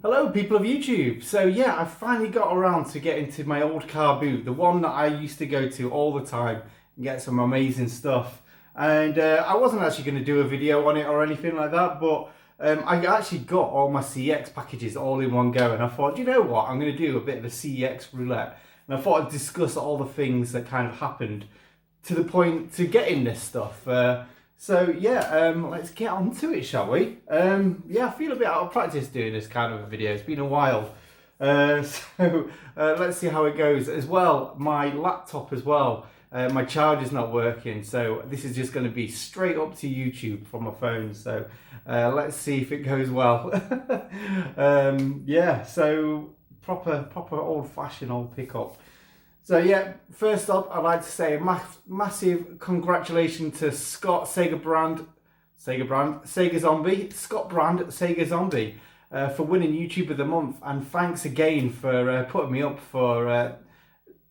Hello people of YouTube. So yeah, I finally got around to getting to my old car boot, the one that I used to go to all the time and get some amazing stuff. And I wasn't actually going to do a video on it or anything like that, but I actually got all my CEX packages all in one go, and I thought, you know what, I'm going to do a bit of a CEX roulette. And I thought I'd discuss all the things that kind of happened to the point to getting this stuff. So yeah, let's get on to it, shall we? Yeah, I feel a bit out of practice doing this kind of a video. It's been a while. Let's see how it goes. As well, my laptop as well. My charger's not working, so this is just going to be straight up to YouTube from my phone. So let's see if it goes well. Yeah, so proper old-fashioned old pickup. So yeah, first up, I'd like to say a massive congratulations to Scott Sega Zombie, Scott Brand Sega Zombie, for winning YouTuber of the Month, and thanks again for putting me up for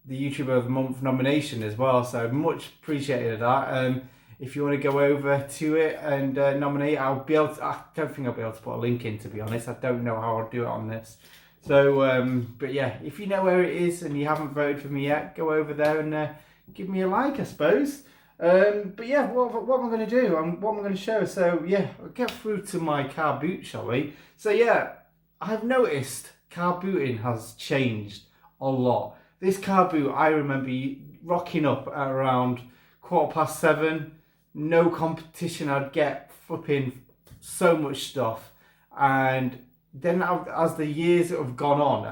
the YouTuber of the Month nomination as well. So much appreciated that. If you want to go over to it and nominate, I'll be able to, I don't think I'll be able to put a link in, to be honest. I don't know how I'll do it on this. So, but yeah, if you know where it is and you haven't voted for me yet, go over there and give me a like, I suppose. But yeah, what am I going to do? What am I going to show? So yeah, I'll get through to my car boot, shall we? So yeah, I've noticed car booting has changed a lot. This car boot, I remember rocking up at around 7:15. No competition, I'd get flipping so much stuff. And then as the years have gone on,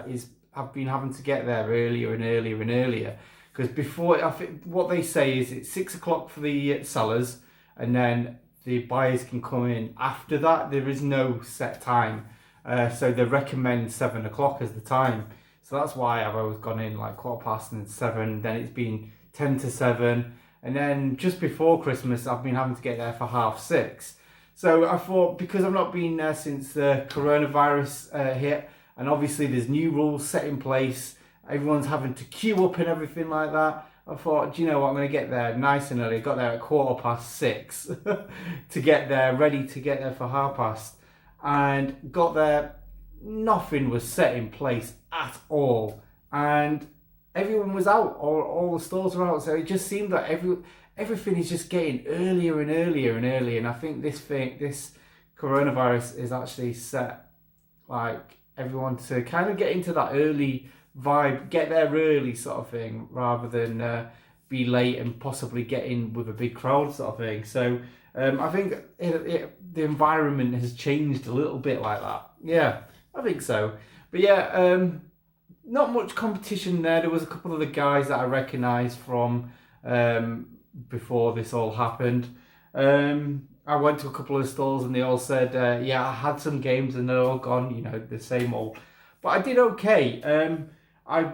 I've been having to get there earlier and earlier and earlier. Because before, I think what they say is it's 6 o'clock for the sellers, and then the buyers can come in after that. There is no set time. So they recommend 7 o'clock as the time. So that's why I've always gone in like 7:15, then it's been 10 to 7. And then just before Christmas, I've been having to get there for 6:30. So I thought, because I've not been there since the coronavirus hit, and obviously there's new rules set in place, everyone's having to queue up and everything like that, I thought, do you know what, I'm going to get there nice and early. I got there at 6:15 to get there, ready to get there for 6:30. And got there, nothing was set in place at all. And everyone was out, all the stores were out, so it just seemed that everything is just getting earlier and earlier and earlier. And I think this coronavirus is actually set like everyone to kind of get into that early vibe, get there early sort of thing, rather than be late and possibly get in with a big crowd sort of thing. So I think the environment has changed a little bit like that. Yeah, I think so. But yeah, not much competition there. There was a couple of the guys that I recognised from before this all happened. I went to a couple of stores and they all said, yeah, I had some games and they're all gone, you know, the same old. But I did okay. I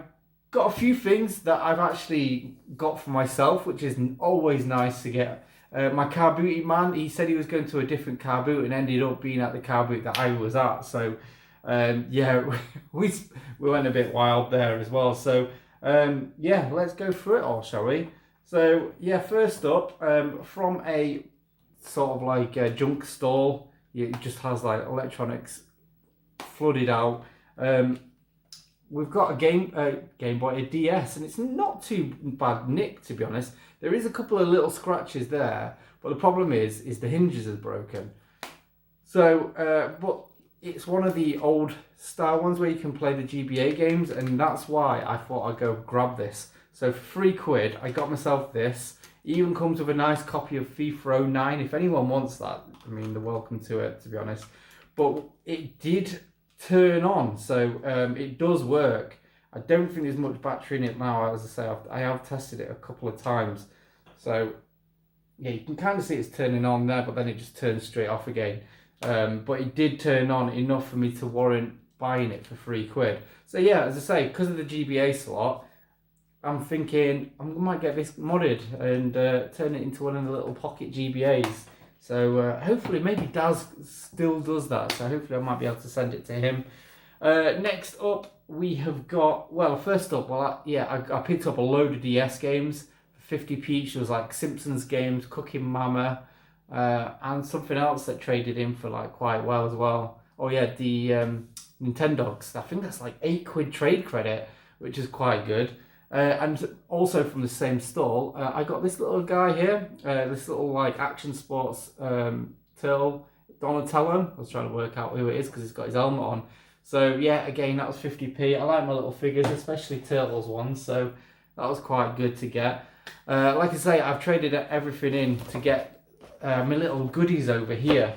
got a few things that I've actually got for myself, which is always nice to get. My car booty man, he said he was going to a different car boot and ended up being at the car boot that I was at. So yeah, we went a bit wild there as well. So yeah, let's go through it all, shall we? So yeah, first up, from a sort of like a junk stall, it just has like electronics flooded out. We've got a Game Boy, a DS, and it's not too bad nick, to be honest. There is a couple of little scratches there, but the problem is the hinges are broken. So, but it's one of the old style ones where you can play the GBA games, and that's why I thought I'd go grab this. So for £3, I got myself this. It even comes with a nice copy of FIFA 09. If anyone wants that, I mean, they're welcome to it, to be honest. But it did turn on, so it does work. I don't think there's much battery in it now. As I say, I have tested it a couple of times. So yeah, you can kind of see it's turning on there, but then it just turns straight off again. But it did turn on enough for me to warrant buying it for £3. So yeah, as I say, because of the GBA slot, I'm thinking I might get this modded and turn it into one of the little pocket GBAs. So hopefully, maybe Daz still does that. So hopefully I might be able to send it to him. Next up, we have got, well, first up, I picked up a load of DS games for 50p each. There was like Simpsons games, Cooking Mama, and something else that traded in for like quite well as well. Oh yeah, the Nintendogs. I think that's like £8 trade credit, which is quite good. And also from the same stall, I got this little guy here, this little like action sports turtle, Donatello. I was trying to work out who it is because he's got his helmet on. So yeah, again, that was 50p. I like my little figures, especially Turtles ones, so that was quite good to get. Like I say, I've traded everything in to get my little goodies over here.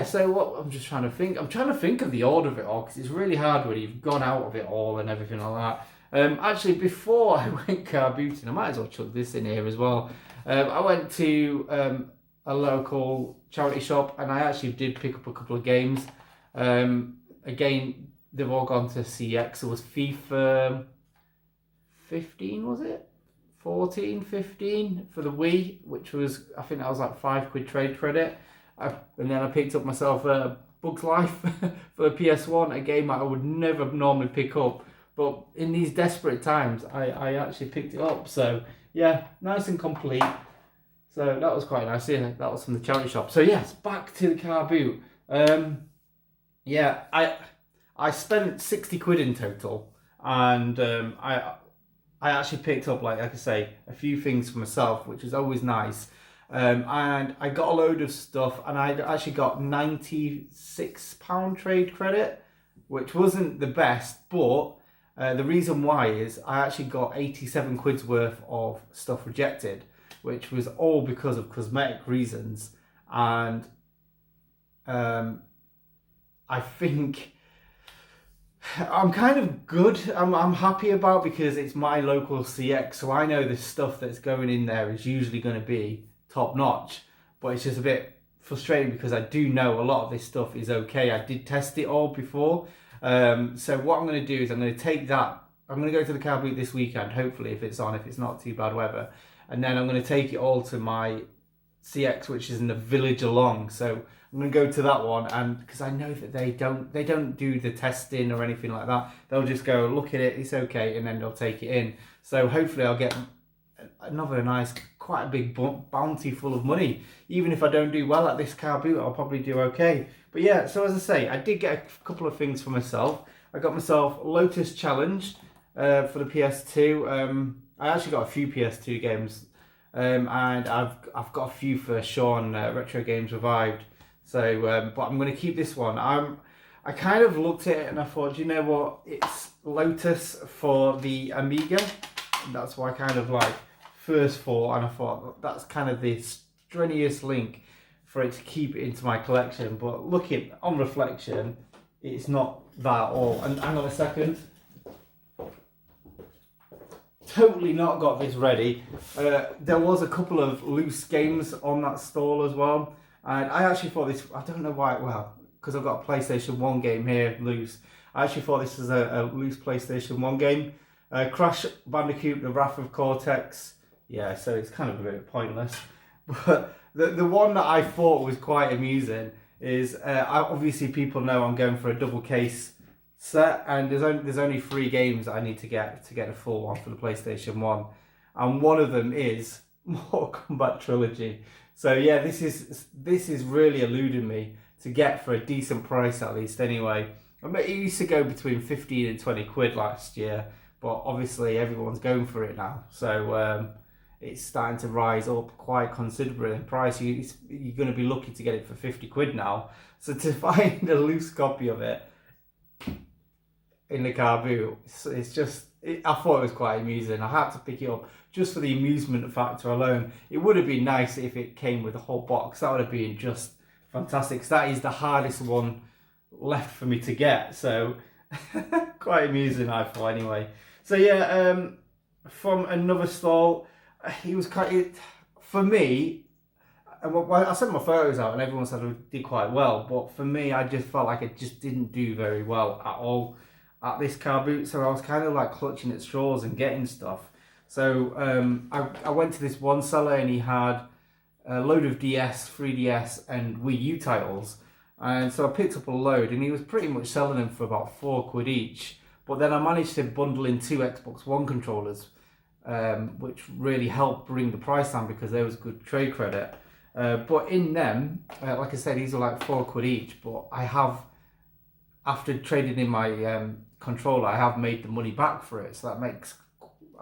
So what I'm just trying to think. I'm trying to think of the order of it all because it's really hard when you've gone out of it all and everything like that. Actually, before I went carbooting, I might as well chuck this in here as well. I went to a local charity shop and I actually did pick up a couple of games. Again, they've all gone to CEX. It was FIFA 15, was it? 14, 15 for the Wii, which was, I think that was like £5 trade credit. And then I picked up myself Bug's Life for the PS1, a game that I would never normally pick up. But in these desperate times, I actually picked it up. So yeah, nice and complete. So that was quite nice. Yeah, that was from the charity shop. So yes, back to the car boot. Yeah, I spent £60 in total, and I actually picked up, like I say, a few things for myself, which is always nice. And I got a load of stuff, and I actually got £96 trade credit, which wasn't the best, but the reason why is I actually got 87 quid's worth of stuff rejected, which was all because of cosmetic reasons. And I think I'm kind of good. I'm happy about, because it's my local CX, so I know the stuff that's going in there is usually going to be top notch. But it's just a bit frustrating because I do know a lot of this stuff is okay. I did test it all before. So what I'm going to do is I'm going to take that. I'm going to go to the car boot this weekend, hopefully, if it's on, if it's not too bad weather. And then I'm going to take it all to my CX, which is in the village along. So I'm going to go to that one, and because I know that they don't do the testing or anything like that. They'll just go look at it, it's okay, and then they'll take it in. So hopefully I'll get another nice, quite a big bounty full of money. Even if I don't do well at this car boot, I'll probably do okay. But yeah, so as I say, I did get a couple of things for myself. I got myself Lotus Challenge for the PS2. I actually got a few PS2 games, and I've got a few for Sean, Retro Games Revived. So, but I'm going to keep this one. I kind of looked at it and I thought, you know what, it's Lotus for the Amiga. And that's why I kind of like first thought, and I thought that's kind of the strenuous link for it to keep it into my collection. But looking on reflection, it's not that at all. And hang on a second. Totally not got this ready. There was a couple of loose games on that stall as well. And I actually thought this, I don't know why, well, because I've got a PlayStation 1 game here loose. I actually thought this was a loose PlayStation 1 game. Crash Bandicoot, The Wrath of Cortex. Yeah, so it's kind of a bit pointless. But the one that I thought was quite amusing is, obviously people know I'm going for a double case set, and there's only 3 games that I need to get a full one for the PlayStation 1. And one of them is Mortal Kombat Trilogy. So yeah, this is really eluding me to get for a decent price, at least anyway. I mean, it used to go between 15 and 20 quid last year, but obviously everyone's going for it now. So it's starting to rise up quite considerably in price. You're going to be lucky to get it for 50 quid now. So to find a loose copy of it in the car boot, it's just, I thought it was quite amusing. I had to pick it up just for the amusement factor alone. It would have been nice if it came with a whole box. That would have been just fantastic. That is the hardest one left for me to get. So quite amusing, I thought, anyway. So yeah, from another stall, he was quite, for me, I sent my photos out and everyone said I did quite well, but for me, I just felt like I just didn't do very well at all at this car boot. So I was kind of like clutching at straws and getting stuff. So I went to this one seller and he had a load of DS, 3DS and Wii U titles. And so I picked up a load and he was pretty much selling them for about 4 quid each. But then I managed to bundle in 2 Xbox One controllers, which really helped bring the price down because there was good trade credit. But in them, like I said, these are like 4 quid each, but I have after trading in my controller, I have made the money back for it. So that makes,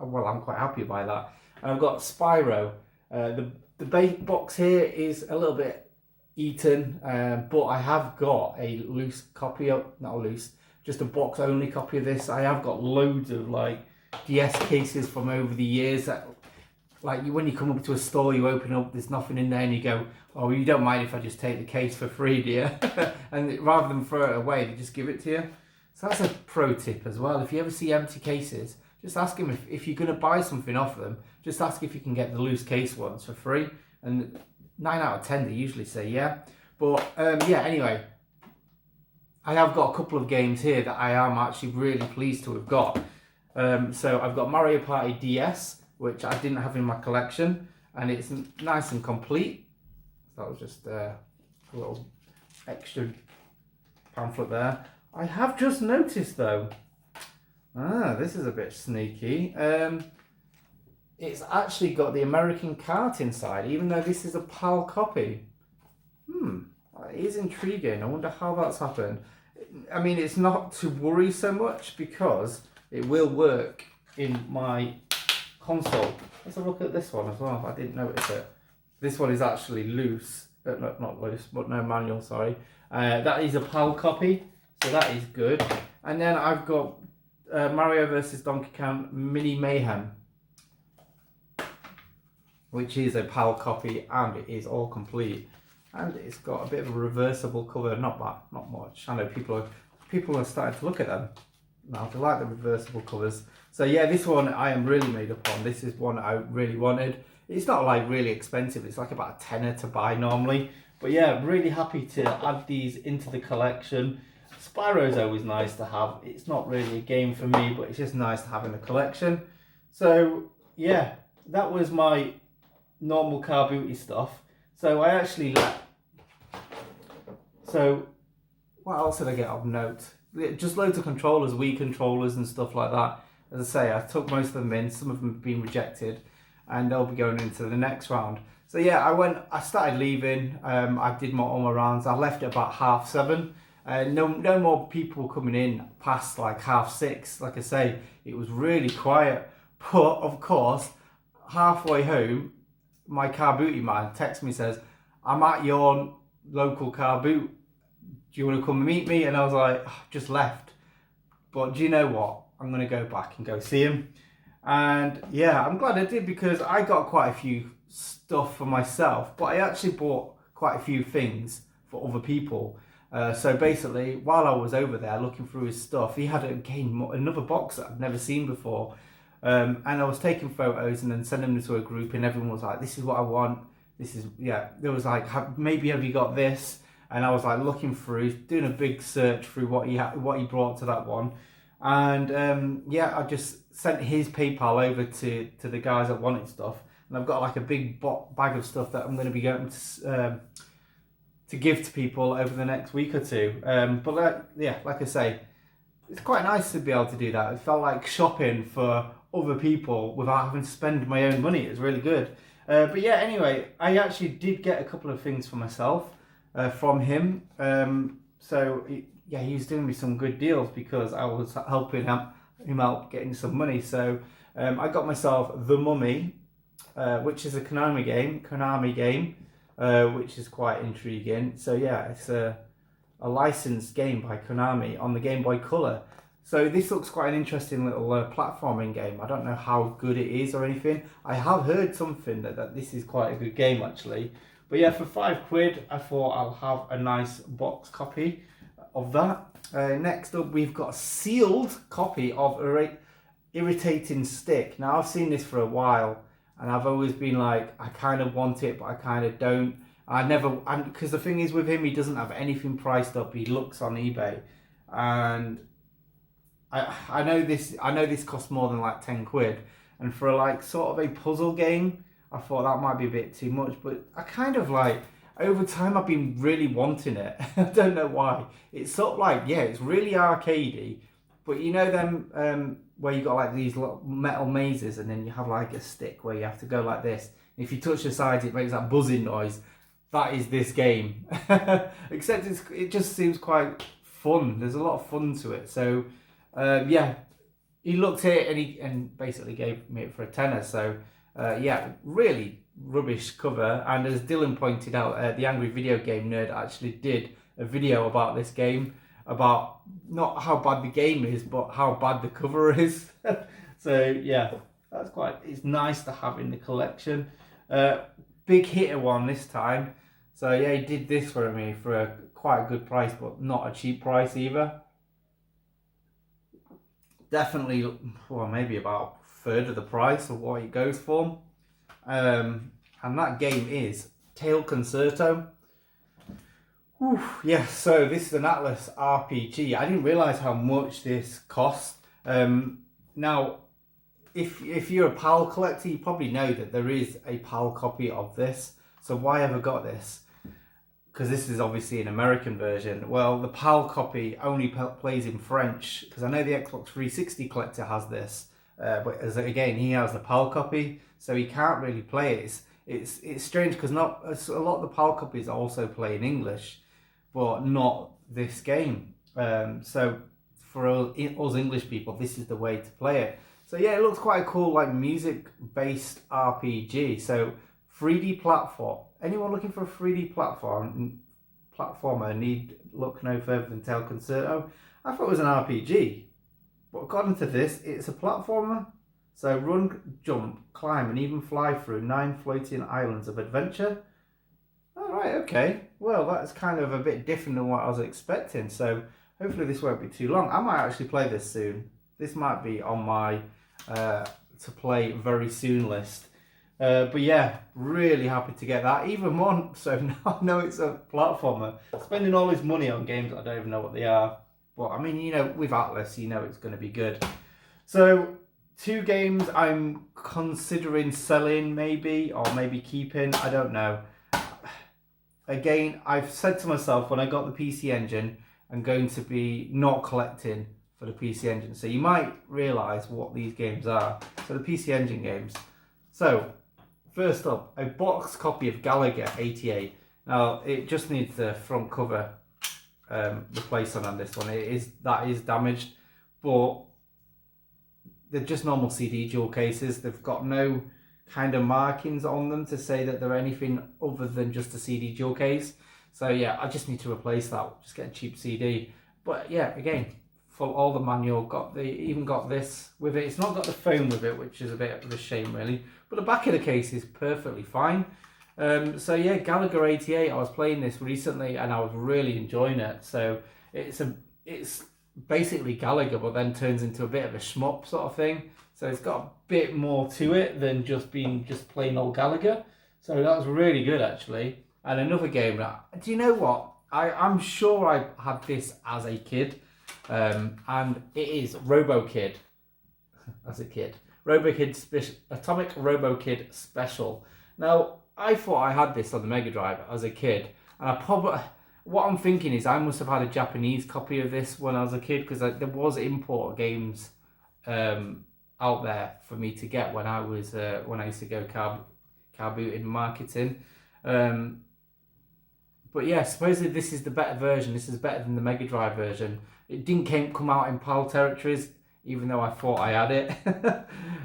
well, I'm quite happy by that. And I've got Spyro. The base box here is a little bit eaten, but I have got a loose copy of, not loose, just a box only copy of this. I have got loads of like DS cases from over the years that, like, when you come up to a store, you open up, there's nothing in there, and you go, oh, you don't mind if I just take the case for free, do you? And rather than throw it away, they just give it to you. So that's a pro tip as well. If you ever see empty cases, just ask them if you're going to buy something off them, just ask if you can get the loose case ones for free. And 9 out of 10, they usually say yeah. But yeah, anyway, I have got a couple of games here that I am actually really pleased to have got. So I've got Mario Party DS, which I didn't have in my collection, and it's nice and complete. So that was just a little extra pamphlet there. I have just noticed though, this is a bit sneaky. It's actually got the American cart inside, even though this is a PAL copy. It is intriguing. I wonder how that's happened. I mean, it's not to worry so much because it will work in my console. Let's have a look at this one as well. I didn't notice it. This one is actually loose. Not loose, but no manual, sorry. That is a PAL copy, so that is good. And then I've got Mario vs. Donkey Kong Mini Mayhem, which is a PAL copy, and it is all complete. And it's got a bit of a reversible cover, not much. I know people are starting to look at them now. They like the reversible covers. So yeah, this one I am really made up on. This is one I really wanted. It's not like really expensive. It's like about a tenner to buy normally. But yeah, really happy to add these into the collection. Spyro's always nice to have. It's not really a game for me, but it's just nice to have in the collection. So yeah, that was my normal Carbooty stuff. So I actually so what else did I get of note? Just loads of controllers, Wii controllers and stuff like that. As I say, I took most of them in. Some of them have been rejected, and they'll be going into the next round. So yeah, I started leaving. I did all my rounds. I left at about 7:30. No more people coming in past like 6:30. Like I say, it was really quiet. But of course, halfway home, my Carbooty man texts me, says, I'm at your local car boot. Do you want to come and meet me? And I was like, just left. But do you know what? I'm going to go back and go see him. And yeah, I'm glad I did, because I got quite a few stuff for myself, but I actually bought quite a few things for other people. So basically, while I was over there looking through his stuff, he had another box that I've never seen before. And I was taking photos and then sending them to a group, and everyone was like, this is what I want. This is, yeah, there was like, maybe have you got this? And I was like looking through, doing a big search through what he brought to that one. And yeah, I just sent his PayPal over to the guys that wanted stuff. And I've got like a big bag of stuff that I'm going to be going to give to people over the next week or two. But yeah, like I say, it's quite nice to be able to do that. It felt like shopping for other people without having to spend my own money. It was really good. But yeah, anyway, I actually did get a couple of things for myself from him. So yeah, he was doing me some good deals because I was helping him out getting some money. So I got myself The Mummy, which is a Konami game, which is quite intriguing. So yeah, it's a licensed game by Konami on the Game Boy Color. So this looks quite an interesting little platforming game. I don't know how good it is or anything. I have heard something that this is quite a good game actually. But yeah, for £5, I thought I'll have a nice box copy of that. Next up, we've got a sealed copy of Irritating Stick. Now, I've seen this for a while, and I've always been like, I kind of want it, but I kind of don't. Because the thing is with him, he doesn't have anything priced up. He looks on eBay, and I know this costs more than like £10, and for like sort of a puzzle game, I thought that might be a bit too much. But I kind of like, over time, I've been really wanting it. I don't know why. It's sort of like, yeah, it's really arcadey, but you know them where you got like these little metal mazes, and then you have like a stick where you have to go like this. If you touch the sides, it makes that buzzing noise. That is this game, except it just seems quite fun. There's a lot of fun to it. So yeah, he looked at it and basically gave me it for a tenner. So yeah, really rubbish cover. And as Dylan pointed out, the Angry Video Game Nerd actually did a video about this game, about not how bad the game is, but how bad the cover is. So yeah, it's nice to have in the collection. Big hitter one this time. So yeah, he did this for me for a quite a good price, but not a cheap price either. Definitely, well, maybe about a third of the price of what it goes for. And that game is Tail Concerto. Whew, yeah, so this is an Atlas RPG. I didn't realise how much this cost. Now, if you're a PAL collector, you probably know that there is a PAL copy of this. So why have I got this? Because this is obviously an American version. Well, the PAL copy only plays in French, because I know the Xbox 360 collector has this, but again, he has the PAL copy, so he can't really play it. It's strange because not a lot of the PAL copies also play in English, but not this game. So for us English people, this is the way to play it. So yeah, it looks quite cool, like music-based RPG. So 3D platform. Anyone looking for a 3D platformer need look no further than Tail Concerto. I thought it was an RPG, but according to this, it's a platformer. So run, jump, climb, and even fly through 9 floating islands of adventure. All right, okay. Well, that's kind of a bit different than what I was expecting. So hopefully this won't be too long. I might actually play this soon. This might be on my to play very soon list. But yeah, really happy to get that. Even more so now I know it's a platformer. Spending all his money on games I don't even know what they are. But I mean, you know, with Atlas, you know it's going to be good. So 2 games I'm considering selling maybe, or maybe keeping. I don't know. Again, I've said to myself when I got the PC Engine, I'm going to be not collecting for the PC Engine. So you might realise what these games are. So the PC Engine games. So first up, a box copy of Gallagher 88. Now it just needs the front cover replaced on this one. That is damaged, but they're just normal CD dual cases. They've got no kind of markings on them to say that they're anything other than just a CD dual case. So yeah, I just need to replace that. Just get a cheap CD. But yeah, again, for all the manual, even got this with it. It's not got the foam with it, which is a bit of a shame really. But the back of the case is perfectly fine. So yeah, Gallagher 88. I was playing this recently and I was really enjoying it. So it's basically Gallagher, but then turns into a bit of a shmup sort of thing. So it's got a bit more to it than just being plain old Gallagher. So that was really good actually. And another game that, do you know what? I'm sure I had this as a kid. And it is RoboKid as a kid. Atomic RoboKid Special. Now, I thought I had this on the Mega Drive as a kid. And what I'm thinking is I must have had a Japanese copy of this when I was a kid, because there was import games out there for me to get when I used to go Carbooty in marketing. But yeah, supposedly this is the better version. This is better than the Mega Drive version. It didn't come out in PAL territories, even though I thought I had it.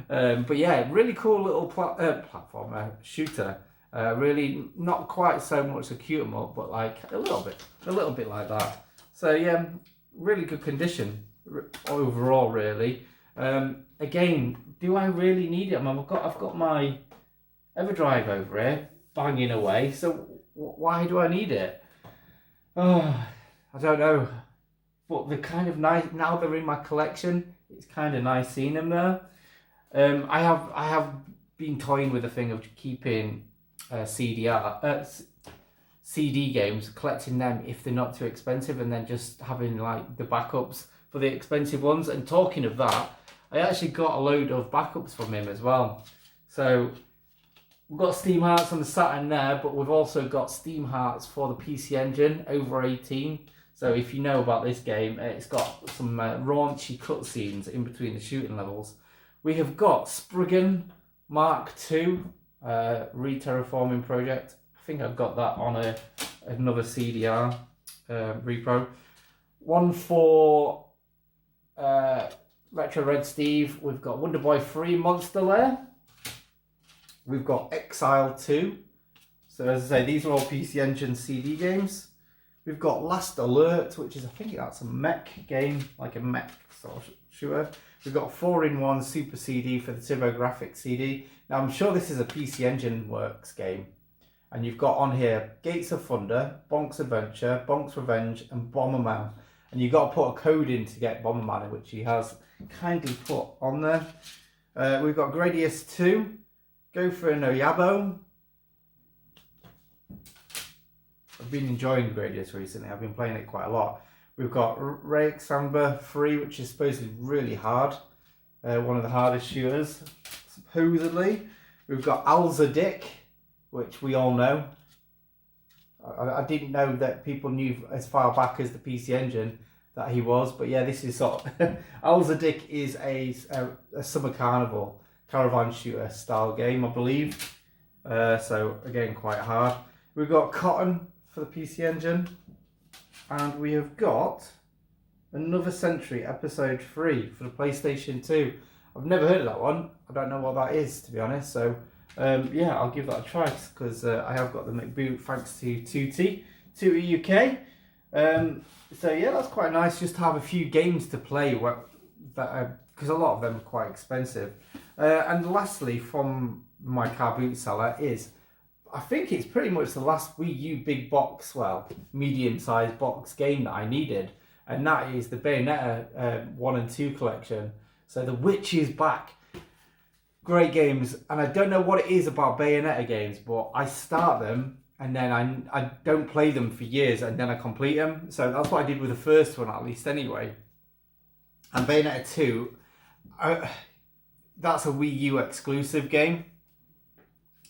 But yeah, really cool little platformer shooter. Really not quite so much a cute 'em up, but like a little bit like that. So yeah, really good condition overall, really. Again, do I really need it? I mean, I've got my EverDrive over here banging away. So why do I need it? Oh, I don't know. But they're kind of nice now. They're in my collection. It's kind of nice seeing them there. I have been toying with the thing of keeping CD games, collecting them if they're not too expensive, and then just having like the backups for the expensive ones. And talking of that, I actually got a load of backups from him as well. So we've got Steam Hearts on the Saturn there, but we've also got Steam Hearts for the PC Engine over 18. So if you know about this game, it's got some raunchy cutscenes in between the shooting levels. We have got Spriggan Mark II re-terraforming project. I think I've got that on another CDR repro. One for Retro Red Steve. We've got Wonder Boy 3 Monster Lair. We've got Exile 2. So as I say, these are all PC Engine CD games. We've got Last Alert, which is, I think that's a mech game, like a mech sort of shooter. We've got 4-in-1 Super CD for the TurboGrafx CD. Now I'm sure this is a PC Engine Works game. And you've got on here Gates of Thunder, Bonk's Adventure, Bonk's Revenge, and Bomberman. And you've got to put a code in to get Bomberman, which he has kindly put on there. We've got Gradius 2, Go for No Yabo. I've been enjoying Gradius recently. I've been playing it quite a lot. We've got Rayek Samba 3, which is supposedly really hard. One of the hardest shooters, supposedly. We've got Alzadik, which we all know. I didn't know that people knew as far back as the PC Engine that he was, but yeah, this is sort of Alzadik is a Summer Carnival caravan shooter style game, I believe. So again, quite hard. We've got Cotton for the PC Engine, and we have got Another Century Episode 3 for the PlayStation 2. I've never heard of that one. I don't know what that is, to be honest. So yeah, I'll give that a try because I have got the McBoot thanks to Tootie UK. So yeah, that's quite nice just to have a few games to play because a lot of them are quite expensive. And lastly, from my Carbooty seller is, I think it's pretty much the last Wii U big box, well, medium-sized box game that I needed, and that is the Bayonetta 1 and 2 collection. So The Witch is back. Great games, and I don't know what it is about Bayonetta games, but I start them and then I don't play them for years and then I complete them. So that's what I did with the first one, at least anyway. And Bayonetta 2, that's a Wii U exclusive game.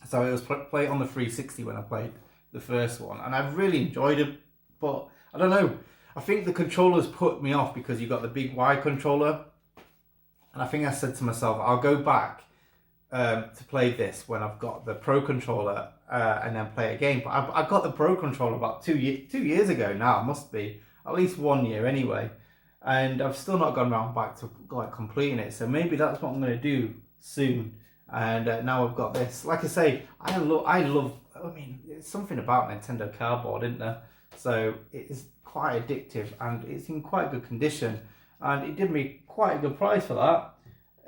So it was played on the 360 when I played the first one, and I really enjoyed it. But I don't know, I think the controllers put me off because you got the big Y controller, and I think I said to myself, I'll go back to play this when I've got the Pro controller and then play a game. But I got the Pro controller about 2 years ago now. It must be at least 1 year anyway, and I've still not gone round back to like completing it. So maybe that's what I'm going to do soon. And now I've got this. Like I say, I love. I mean, it's something about Nintendo cardboard, isn't there? So it is quite addictive, and it's in quite good condition. And it did me quite a good price for that.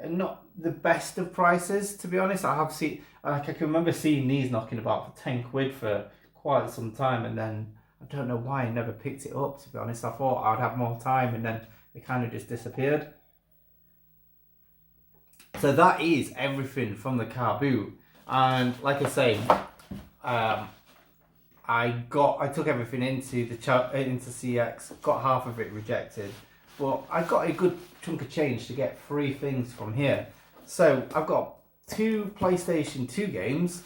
And not the best of prices, to be honest. I have seen, like I can remember seeing these knocking about for 10 quid for quite some time, and then I don't know why I never picked it up, to be honest. I thought I'd have more time, and then they kind of just disappeared. So that is everything from the car boot, and like I say, I took everything into CEX, got half of it rejected, but I got a good chunk of change to get 3 things from here. So I've got 2 PlayStation 2 games,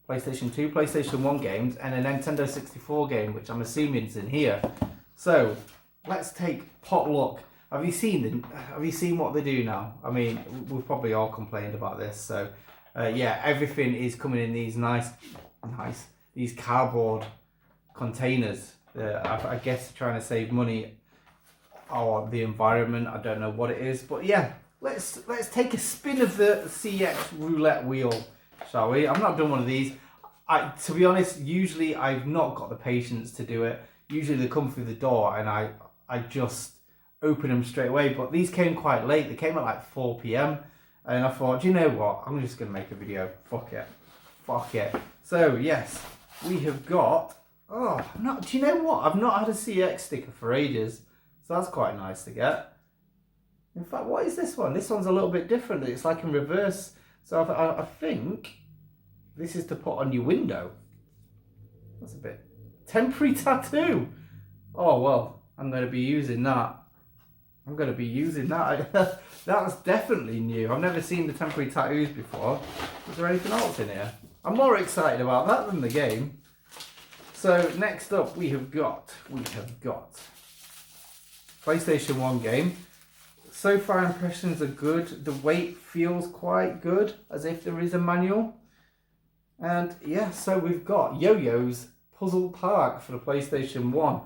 PlayStation 2, PlayStation 1 games, and a Nintendo 64 game, which I'm assuming is in here. So let's take Potluck. Have you seen what they do now? I mean, we've probably all complained about this. So yeah, everything is coming in these these cardboard containers. I guess trying to save money or the environment. I don't know what it is, but yeah, let's take a spin of the CEX roulette wheel, shall we? I've not done one of these. To be honest, usually I've not got the patience to do it. Usually they come through the door and I just open them straight away, but these came quite late. They came at like 4 p.m. and I thought, do you know what, I'm just gonna make a video. Fuck it. So yes, we have got, do you know what, I've not had a CEX sticker for ages, so that's quite nice to get. In fact, what is this one? This one's a little bit different. It's like in reverse, so I think this is to put on your window. That's a bit temporary tattoo. Oh well, I'm going to be using that. That's definitely new. I've never seen the temporary tattoos before. Is there anything else in here? I'm more excited about that than the game. So next up we have got PlayStation 1 game. So far impressions are good. The weight feels quite good, as if there is a manual. And yeah, so we've got Yo-Yo's Puzzle Park for the PlayStation 1.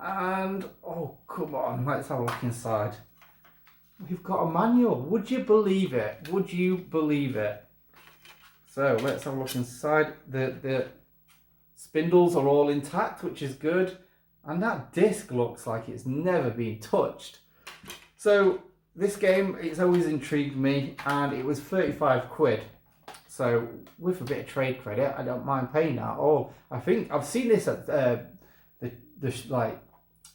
And, oh, come on, let's have a look inside. We've got a manual. Would you believe it? Would you believe it? So let's have a look inside. The spindles are all intact, which is good. And that disc looks like it's never been touched. So this game, it's always intrigued me, and it was 35 quid. So with a bit of trade credit, I don't mind paying that. Or I think I've seen this at the like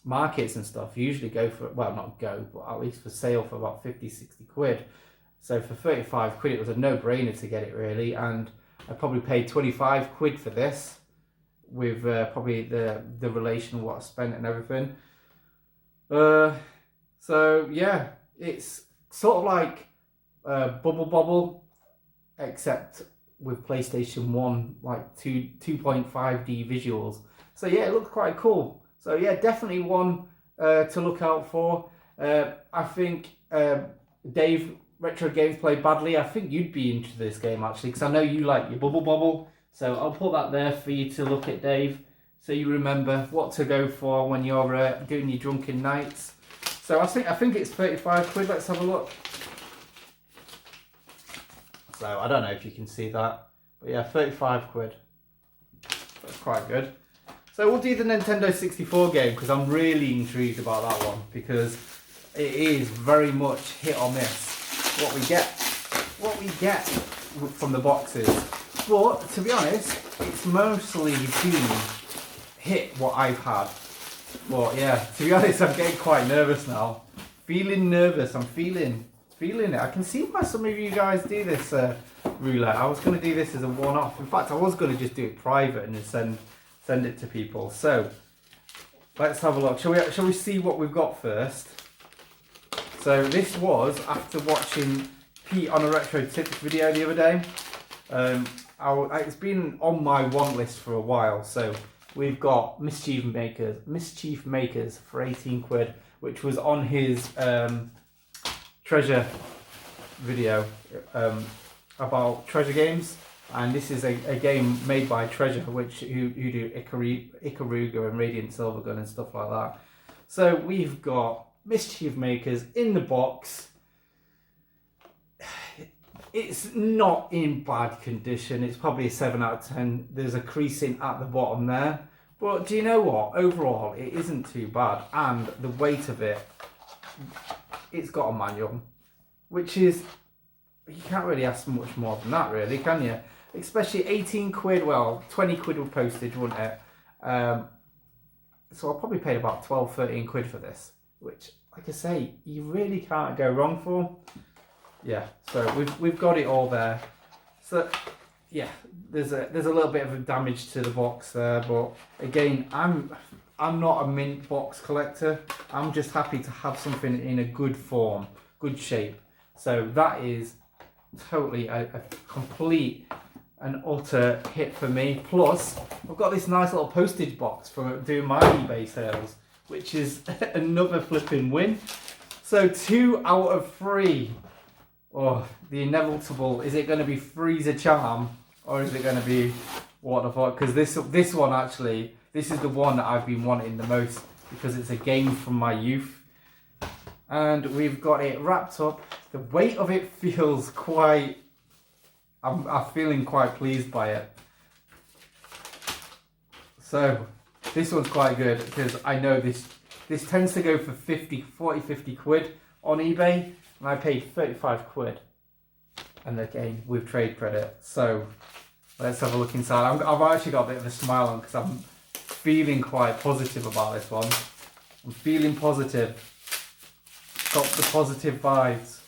markets and stuff. Usually go for, well, not go, but at least for sale for about 50, 60 quid. So for 35 quid, it was a no-brainer to get it really. And I probably paid 25 quid for this, with probably the relation of what I spent and everything. So yeah, it's sort of like Bubble Bobble, except with PlayStation 1, like 2.5D visuals. So yeah, it looks quite cool. So yeah, definitely one to look out for. I think Dave, Retro Games Play Badly, I think you'd be into this game actually, because I know you like your Bubble Bobble. So I'll put that there for you to look at, Dave, so you remember what to go for when you're doing your drunken nights. So I think it's 35 quid. Let's have a look. So I don't know if you can see that, but yeah, 35 quid. That's quite good. So we'll do the Nintendo 64 game, because I'm really intrigued about that one, because it is very much hit or miss what we get from the boxes. But to be honest, it's mostly been hit what I've had. But yeah, to be honest, I'm getting quite nervous now. Feeling nervous. I'm feeling it. I can see why some of you guys do this roulette. I was going to do this as a one-off. In fact, I was going to just do it private and then send it to people. So let's have a look. Shall we see what we've got first? So this was after watching Pete on a Retro Tips video the other day. It's been on my want list for a while. So we've got Mischief Makers for 18 quid, which was on his treasure video about treasure games. And this is a game made by Treasure, who do Ikaruga and Radiant Silvergun and stuff like that. So we've got Mischief Makers in the box. It's not in bad condition. It's probably a 7 out of 10. There's a creasing at the bottom there. But do you know what? Overall, it isn't too bad. And the weight of it, it's got a manual, which is, you can't really ask much more than that, really, can you? Especially 18 quid, well, 20 quid with postage, wouldn't it? So I probably paid about 12, 13 quid for this, which, like I say, you really can't go wrong for. Yeah, so we've got it all there. So yeah, there's a little bit of damage to the box there, but again, I'm not a mint box collector. I'm just happy to have something in a good form, good shape. So that is totally a complete and utter hit for me. Plus, I've got this nice little postage box for doing my eBay sales, which is another flipping win. So 2 out of 3. Oh, the inevitable. Is it going to be Freezer Charm, or is it going to be what the fuck? Because this one actually, this is the one that I've been wanting the most, because it's a game from my youth. And we've got it wrapped up. The weight of it feels quite, I'm feeling quite pleased by it. So this one's quite good, because I know this tends to go for 40, 50 quid on eBay. And I paid 35 quid, and again with trade credit. So let's have a look inside. I've actually got a bit of a smile on, because I'm feeling quite positive about this one. I'm feeling positive. Got the positive vibes.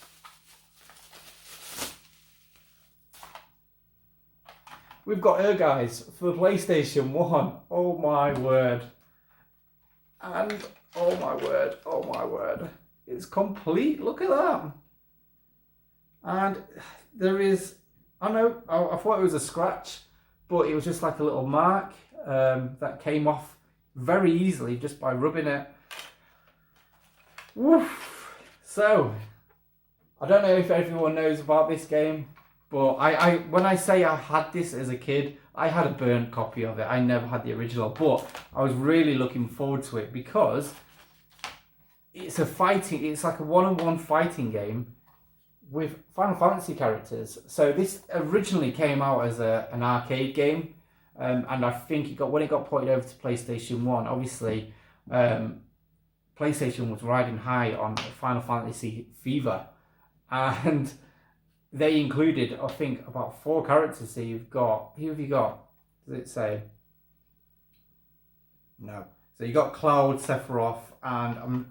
We've got her, guys, for the PlayStation 1. Oh my word. And oh my word, oh my word. It's complete. Look at that. And there is, I know, I thought it was a scratch, but it was just like a little mark that came off very easily just by rubbing it. Woof. So, I don't know if everyone knows about this game, But when I say I had this as a kid, I had a burnt copy of it. I never had the original, but I was really looking forward to it because it's like a one-on-one fighting game with Final Fantasy characters. So this originally came out as an arcade game, and I think when it got ported over to PlayStation 1, obviously PlayStation was riding high on Final Fantasy fever, and they included, I think, about 4 characters. So you've got, who have you got? Does it say? No. So you got Cloud, Sephiroth, and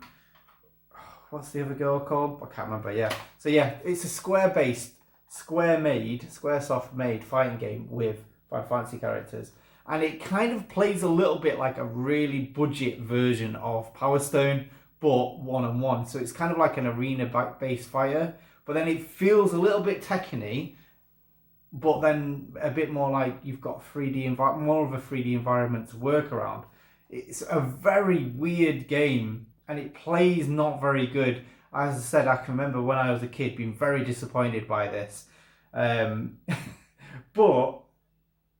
what's the other girl called? I can't remember. Yeah. So yeah, it's a Squaresoft made fighting game with Final Fantasy characters, and it kind of plays a little bit like a really budget version of Power Stone, but one-on-one. So it's kind of like an arena-based fighter. But then it feels a little bit Tekken-y, but then a bit more like you've got more of a 3D environment to work around. It's a very weird game, and it plays not very good. As I said, I can remember when I was a kid being very disappointed by this. But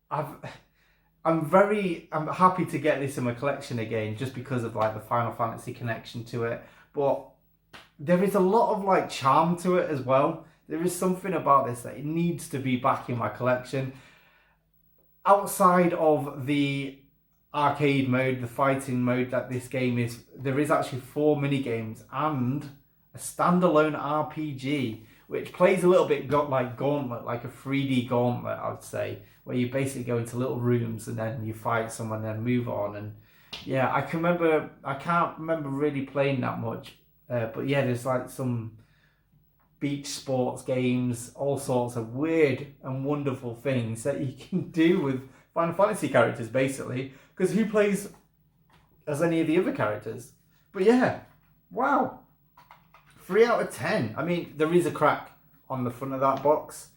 I'm happy to get this in my collection again, just because of like the Final Fantasy connection to it. But there is a lot of like charm to it as well. There is something about this that it needs to be back in my collection. Outside of the arcade mode, the fighting mode that this game is, there is actually 4 mini games and a standalone RPG, which plays a little bit like Gauntlet, like a 3D Gauntlet, I would say, where you basically go into little rooms and then you fight someone and then move on. And yeah, I can't remember really playing that much. But yeah, there's like some beach sports games, all sorts of weird and wonderful things that you can do with Final Fantasy characters, basically. Because who plays as any of the other characters? But yeah, wow. 3 out of 10. I mean, there is a crack on the front of that box.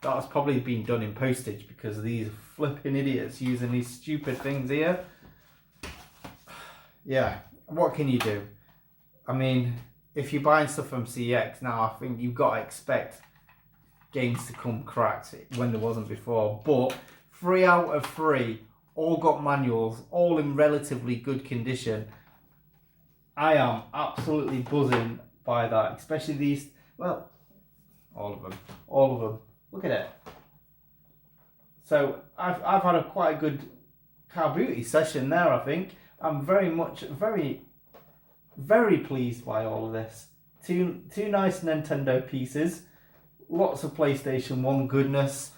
That has probably been done in postage because of these flipping idiots using these stupid things here. Yeah, what can you do? I mean, if you're buying stuff from CEX now, I think you've got to expect games to come cracked when there wasn't before. But 3 out of 3, all got manuals, all in relatively good condition. I am absolutely buzzing by that, especially these, well, all of them. Look at it. So I've had quite a good Carbooty session there, I think. I'm very pleased by all of this. Two nice Nintendo pieces, lots of PlayStation 1 goodness,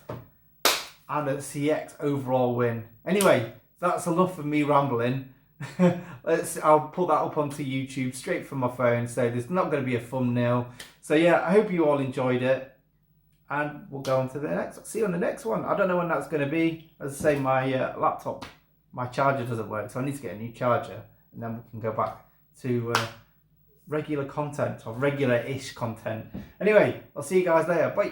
and a CX overall win. Anyway, that's enough of me rambling. I'll put that up onto YouTube straight from my phone, so there's not going to be a thumbnail. So yeah, I hope you all enjoyed it, and we'll go on to the next. See you on the next one. I don't know when that's going to be. As I say, my laptop, my charger doesn't work, so I need to get a new charger, and then we can go back to regular content, or regular-ish content. Anyway, I'll see you guys later. Bye.